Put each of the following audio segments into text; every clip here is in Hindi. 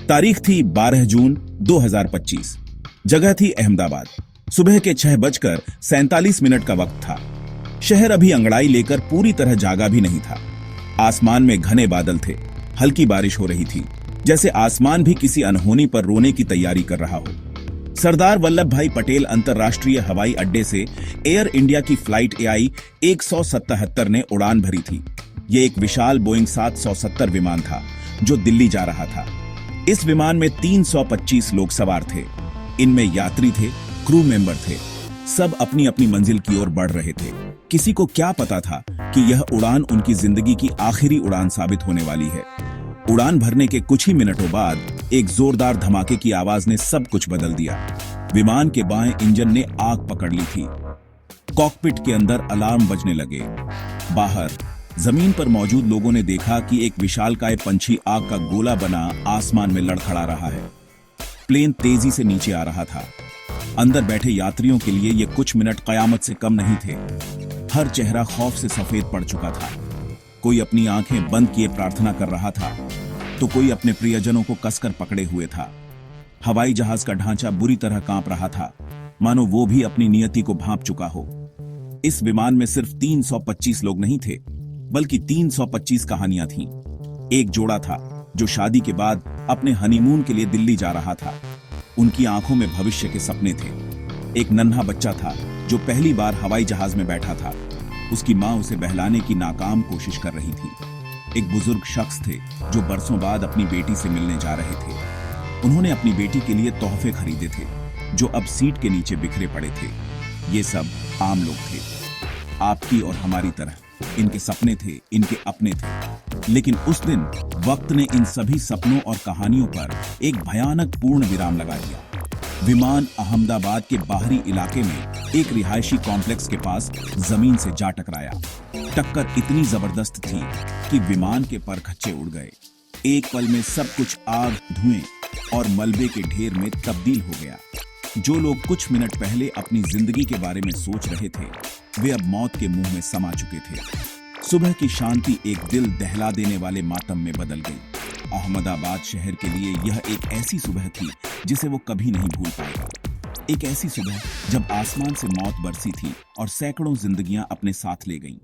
तारीख थी 12 जून 2025। जगह थी अहमदाबाद। सुबह के 6:47 का वक्त था। शहर अभी अंगड़ाई लेकर पूरी तरह जागा भी नहीं था। आसमान में घने बादल थे। हल्की बारिश हो रही थी, जैसे आसमान भी किसी अनहोनी पर रोने की तैयारी कर रहा हो। सरदार वल्लभ भाई पटेल अंतर्राष्ट्रीय हवाई अड्डे से एयर इंडिया की फ्लाइट AI 177 ने उड़ान भरी थी। ये एक विशाल बोइंग 770 विमान था जो दिल्ली जा रहा था। इस विमान में 325 लोग सवार थे। इनमें यात्री थे, क्रू मेंबर थे। सब अपनी अपनी मंजिल की ओर बढ़ रहे थे। किसी को क्या पता था कि यह उड़ान उनकी जिंदगी की आखिरी उड़ान साबित होने वाली है। उड़ान भरने के कुछ ही मिनटों बाद एक जोरदार धमाके की आवाज ने सब कुछ बदल दिया। विमान के बाएं इंजन ने आग पकड़ ली थी। कॉकपिट के अंदर अलार्म बजने लगे। बाहर जमीन पर मौजूद लोगों ने देखा कि एक विशालकाय पंछी आग का गोला बना आसमान में लड़खड़ा रहा है। प्लेन तेजी से नीचे आ रहा था। अंदर बैठे यात्रियों के लिए ये कुछ मिनट कयामत से कम नहीं थे। हर चेहरा खौफ से सफेद पड़ चुका था। कोई अपनी आंखें बंद किए प्रार्थना कर रहा था, तो कोई अपने प्रियजनों को कसकर पकड़े हुए था। हवाई जहाज का ढांचा बुरी तरह कांप रहा था, मानो वो भी अपनी नियति को भांप चुका हो। इस विमान में सिर्फ 325 लोग नहीं थे, बल्कि 325 कहानियां थीं। एक जोड़ा था जो शादी के बाद अपने हनीमून के लिए दिल्ली जा रहा था। उनकी आंखों में भविष्य के सपने थे। एक नन्हा बच्चा था जो पहली बार हवाई जहाज में बैठा था। उसकी मां उसे बहलाने की नाकाम कोशिश कर रही थी। एक बुजुर्ग शख्स थे जो बरसों बाद अपनी बेटी से मिलने जा रहे थे। उन्होंने अपनी बेटी के लिए तोहफे खरीदे थे जो अब सीट के नीचे बिखरे पड़े थे। ये सब आम लोग थे, आपकी और हमारी तरह। इनके सपने थे, इनके अपने थे। लेकिन उस दिन वक्त ने इन सभी सपनों और कहानियों पर एक भयानक पूर्ण विराम लगा दिया। विमान अहमदाबाद के बाहरी इलाके में एक रिहायशी कॉम्प्लेक्स के पास जमीन से जा टकराया। टक्कर इतनी जबरदस्त थी कि विमान के परखच्चे उड़ गए। एक पल में सब कुछ आग, धुएं और मलबे के ढेर में तब्दील हो गया। जो लोग कुछ मिनट पहले अपनी जिंदगी के बारे में सोच रहे थे, वे अब मौत के मुंह में समा चुके थे। सुबह की शांति एक दिल दहला देने वाले मातम में बदल गई। अहमदाबाद शहर के लिए यह एक ऐसी सुबह थी जिसे वो कभी नहीं भूल पाएगा। एक ऐसी सुबह जब आसमान से मौत बरसी थी और सैकड़ों जिंदगियां अपने साथ ले गईं।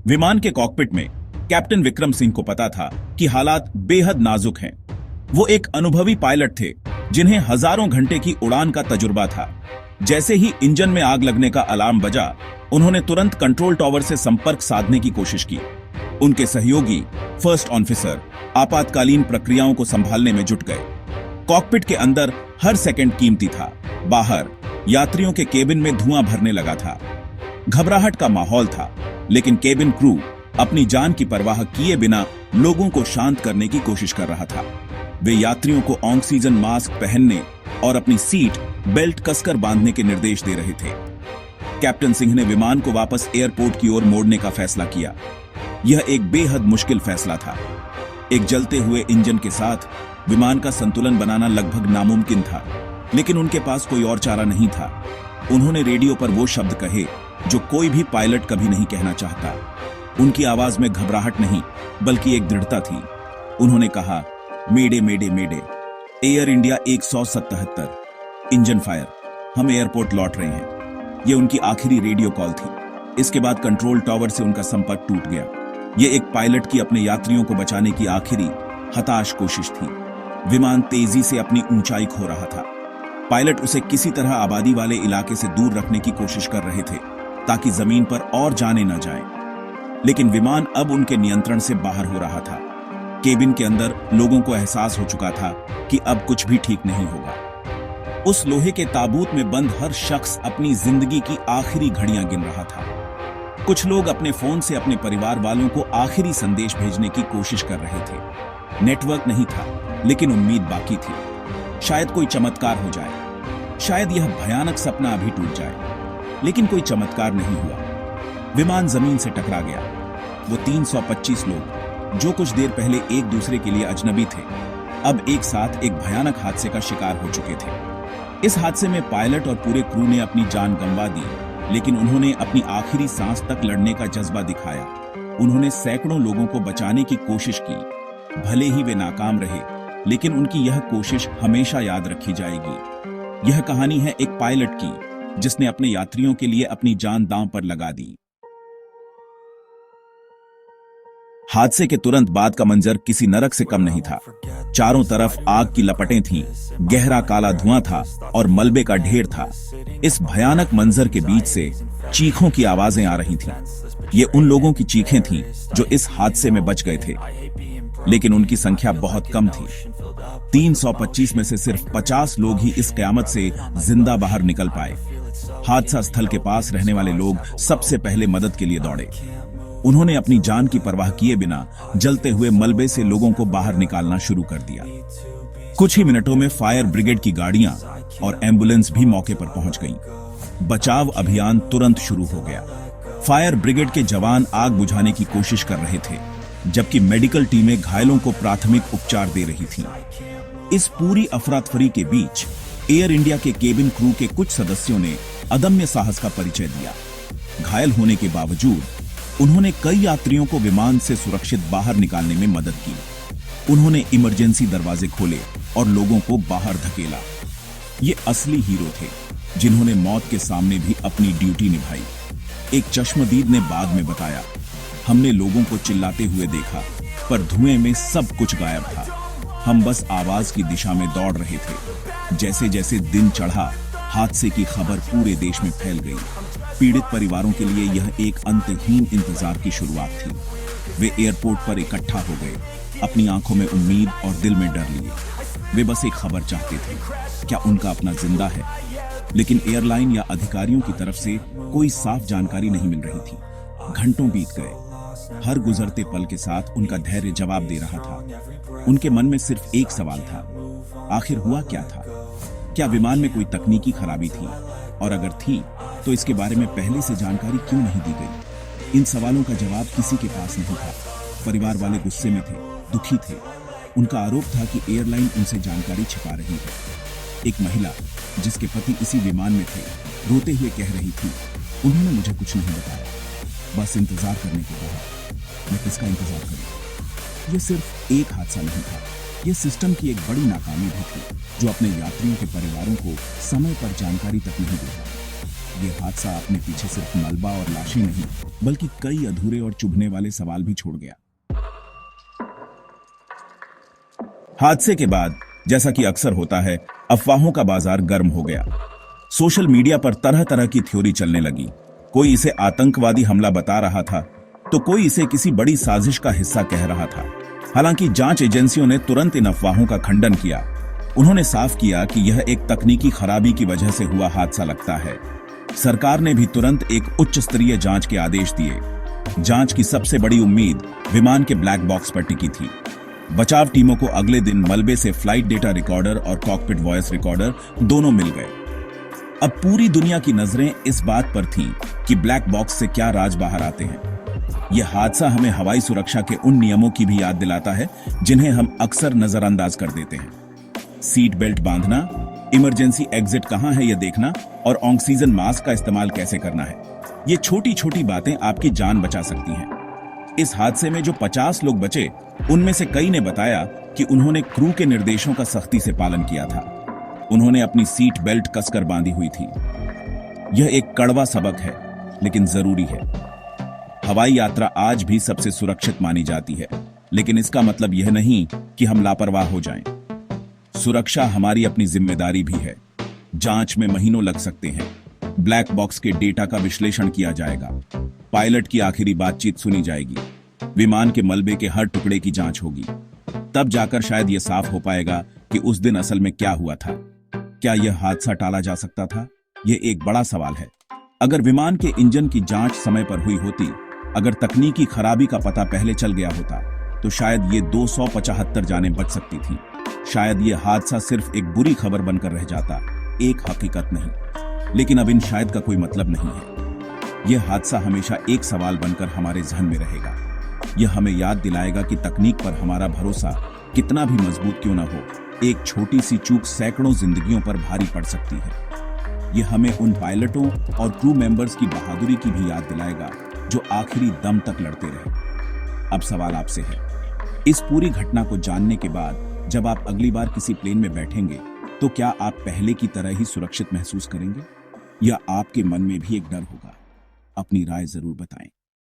विमान के कॉकपिट में कैप्टन विक्रम सिंह को पता था कि हालात बेहद नाजुक हैं। वो एक अनुभवी पायलट थे जिन्हें हजारों घंटे की उड़ान का तजुर्बा था। जैसे ही इंजन में आग लगने का अलार्म बजा, उन्होंने तुरंत कंट्रोल टावर से संपर्क साधने की कोशिश की। उनके सहयोगी फर्स्ट ऑफिसर आपातकालीन प्रक्रियाओं को संभालने में जुट गए। कॉकपिट के अंदर हर सेकंड कीमती था। बाहर यात्रियों के केबिन में धुआं भरने लगा था। घबराहट का माहौल था, लेकिन केबिन क्रू अपनी जान की परवाह किए बिना लोगों को शांत करने की कोशिश कर रहा था। वे यात्रियों को ऑक्सीजन मास्क पहनने और अपनी सीट बेल्ट कसकर बांधने के निर्देश दे रहे थे। कैप्टन सिंह ने विमान को वापस एयरपोर्ट की ओर मोड़ने का फैसला किया। यह एक बेहद मुश्किल फैसला था। एक जलते हुए इंजन के साथ विमान का संतुलन बनाना लगभग नामुमकिन था, लेकिन उनके पास कोई और चारा नहीं था। उन्होंने रेडियो पर वो शब्द कहे जो कोई भी पायलट कभी नहीं कहना चाहता। उनकी आवाज में घबराहट नहीं, बल्कि एक दृढ़ता थी। उन्होंने कहा, मेडे मेडे मेडे, एयर इंडिया 177, इंजन फायर, हम एयरपोर्ट लौट रहे हैं। यह उनकी आखिरी रेडियो कॉल थी। इसके बाद कंट्रोल टावर से उनका संपर्क टूट गया। यह एक पायलट की अपने यात्रियों को बचाने की आखिरी हताश कोशिश थी। विमान तेजी से अपनी ऊंचाई खो रहा था। पायलट उसे किसी तरह आबादी वाले इलाके से दूर रखने की कोशिश कर रहे थे ताकि जमीन पर और जाने न जाए। लेकिन विमान अब उनके नियंत्रण से बाहर हो रहा था। केबिन के अंदर लोगों को एहसास हो चुका था कि अब कुछ भी ठीक नहीं होगा। उस लोहे के ताबूत में बंद हर शख्स अपनी जिंदगी की आखिरी घड़ियां गिन रहा था। कुछ लोग अपने फोन से अपने परिवार वालों को आखिरी संदेश भेजने की कोशिश कर रहे थे। नेटवर्क नहीं था, लेकिन उम्मीद बाकी थी। शायद कोई चमत्कार हो जाए, शायद यह भयानक सपना अभी टूट जाए। लेकिन कोई चमत्कार नहीं हुआ। विमान जमीन से टकरा गया। वो 325 लोग जो कुछ देर पहले एक दूसरे के लिए अजनबी थे, अब एक साथ एक भयानक हादसे का शिकार हो चुके थे। इस हादसे में पायलट और पूरे क्रू ने अपनी जान गंवा दी, लेकिन उन्होंने अपनी आखिरी सांस तक लड़ने का जज्बा दिखाया। उन्होंने सैकड़ों लोगों को बचाने की कोशिश की, भले ही वे नाकाम रहे, लेकिन उनकी यह कोशिश हमेशा याद रखी जाएगी। यह कहानी है एक पायलट की जिसने अपने यात्रियों के लिए अपनी जान दांव पर लगा दी। हादसे के तुरंत बाद का मंजर किसी नरक से कम नहीं था। चारों तरफ आग की लपटें थीं, गहरा काला धुआं था और मलबे का ढेर था। इस भयानक मंजर के बीच से चीखों की आवाजें आ रही थीं। ये उन लोगों की चीखें थीं जो इस हादसे में बच गए थे, लेकिन उनकी संख्या बहुत कम थी। 325 में से सिर्फ 50 लोग ही इस कयामत से जिंदा बाहर निकल पाए। हादसा स्थल के पास रहने वाले लोग सबसे पहले मदद के लिए दौड़े। उन्होंने अपनी जान की परवाह किए बिना जलते हुए मलबे से लोगों को बाहर निकालना शुरू कर दिया। कुछ ही मिनटों में फायर ब्रिगेड की गाड़ियां और एम्बुलेंस भी मौके पर पहुंच गईं। बचाव अभियान तुरंत शुरू हो गया। फायर ब्रिगेड के जवान आग बुझाने की कोशिश कर रहे थे, जबकि मेडिकल टीमें घायलों को प्राथमिक उपचार दे रही थीं। इस पूरी अफरा-तफरी के बीच एयर इंडिया के केबिन क्रू के कुछ सदस्यों ने अदम्य साहस का परिचय दिया। घायल होने के बावजूद उन्होंने कई यात्रियों को विमान से सुरक्षित बाहर निकालने में मदद की। उन्होंने इमरजेंसी दरवाजे खोले और लोगों को बाहर धकेला। ये असली हीरो थे, जिन्होंने मौत के सामने भी अपनी ड्यूटी निभाई। एक चश्मदीद ने बाद में बताया, हमने लोगों को चिल्लाते हुए देखा, पर धुएं में सब कुछ गायब था। हम बस आवाज की दिशा में दौड़ रहे थे। जैसे जैसे दिन चढ़ा, हादसे की खबर पूरे देश में फैल गई। पीड़ित परिवारों के लिए यह एक अंतहीन इंतजार की शुरुआत थी। वे एयरपोर्ट पर इकट्ठा हो गए, अपनी आंखों में उम्मीद और दिल में डर लिए। वे बस एक खबर चाहते थे, क्या उनका अपना जिंदा है? लेकिन एयरलाइन या अधिकारियों की तरफ से कोई साफ जानकारी नहीं मिल रही थी। घंटों बीत गए। हर गुजरते पल के साथ उनका धैर्य जवाब दे रहा था। उनके मन में सिर्फ एक सवाल था, आखिर हुआ क्या था? क्या विमान में कोई तकनीकी खराबी थी? और अगर थी, तो इसके बारे में पहले से जानकारी क्यों नहीं दी गई? इन सवालों का जवाब किसी के पास नहीं था। परिवार वाले गुस्से में थे, दुखी थे। उनका आरोप था कि एयरलाइन उनसे जानकारी छिपा रही है। एक महिला जिसके पति इसी विमान में थे, रोते हुए कह रही थी, उन्होंने मुझे कुछ नहीं बताया, बस इंतजार करने को कहा। मैं किसका इंतजार करूं? यह सिर्फ एक हादसा नहीं था, यह सिस्टम की एक बड़ी नाकामी भी थी, जो अपने यात्रियों के परिवारों को समय पर जानकारी तक नहीं देता। ये हादसा अपने पीछे सिर्फ मलबा और लाशें नहीं, बल्कि कई अधूरे और चुभने वाले सवाल भी छोड़ गया। हादसे के बाद, जैसा कि अक्सर होता है, अफवाहों का बाजार गर्म हो गया। सोशल मीडिया पर तरह तरह की थ्योरी चलने लगी। कोई इसे आतंकवादी हमला बता रहा था, तो कोई इसे किसी बड़ी साजिश का हिस्सा कह रहा था। हालांकि जांच एजेंसियों ने तुरंत इन अफवाहों का खंडन किया। उन्होंने साफ किया कि यह एक तकनीकी खराबी की वजह से हुआ हादसा लगता है। सरकार ने भी तुरंत एक उच्च स्तरीय जांच के आदेश दिए। जांच की सबसे बड़ी उम्मीद विमान के ब्लैक बॉक्स पर टिकी थी। बचाव टीमों को अगले दिन मलबे से फ्लाइट डेटा रिकॉर्डर और कॉकपिट वॉइस रिकॉर्डर दोनों मिल गए। अब पूरी दुनिया की नजरें इस बात पर थीं कि ब्लैक बॉक्स से क्या राज बाहर आते हैं। यह हादसा हमें हवाई सुरक्षा के उन नियमों की भी याद दिलाता है जिन्हें हम अक्सर नजरअंदाज कर देते हैं। सीट बेल्ट बांधना, इमरजेंसी एग्जिट कहां है यह देखना और ऑक्सीजन मास्क का इस्तेमाल कैसे करना है। ये छोटी छोटी बातें आपकी जान बचा सकती हैं। इस हादसे में जो 50 लोग बचे, उनमें से कई ने बताया कि उन्होंने क्रू के निर्देशों का सख्ती से पालन किया था। उन्होंने अपनी सीट बेल्ट कसकर बांधी हुई थी। यह एक कड़वा सबक है, लेकिन जरूरी है। हवाई यात्रा आज भी सबसे सुरक्षित मानी जाती है, लेकिन इसका मतलब यह नहीं कि हम लापरवाह हो जाएं। सुरक्षा हमारी अपनी जिम्मेदारी भी है। जांच में महीनों लग सकते हैं। ब्लैक बॉक्स के डेटा का विश्लेषण किया जाएगा। पायलट की आखिरी बातचीत सुनी जाएगी। विमान के मलबे के हर टुकड़े की जांच होगी। तब जाकर शायद यह साफ हो पाएगा कि उस दिन असल में क्या हुआ था। क्या यह हादसा टाला जा सकता था? यह एक बड़ा सवाल है। अगर विमान के इंजन की जांच समय पर हुई होती, अगर तकनीकी खराबी का पता पहले चल गया होता, तो शायद ये 275 जानें बच सकती थीं। शायद ये हादसा सिर्फ एक बुरी खबर बनकर रह जाता, एक हकीकत नहीं। लेकिन अब इन शायद का कोई मतलब नहीं है। यह हादसा हमेशा एक सवाल बनकर हमारे जहन में रहेगा। यह हमें याद दिलाएगा कि तकनीक पर हमारा भरोसा कितना भी मजबूत क्यों न हो, एक छोटी सी चूक सैकड़ों जिंदगियों पर भारी पड़ सकती है। यह हमें उन पायलटों और क्रू मेंबर्स की बहादुरी की भी याद दिलाएगा जो आखिरी दम तक लड़ते रहे। अब सवाल आपसे है, इस पूरी घटना को जानने के बाद जब आप अगली बार किसी प्लेन में बैठेंगे तो क्या आप पहले की तरह ही सुरक्षित महसूस करेंगे या आपके मन में भी एक डर होगा? अपनी राय जरूर बताएं।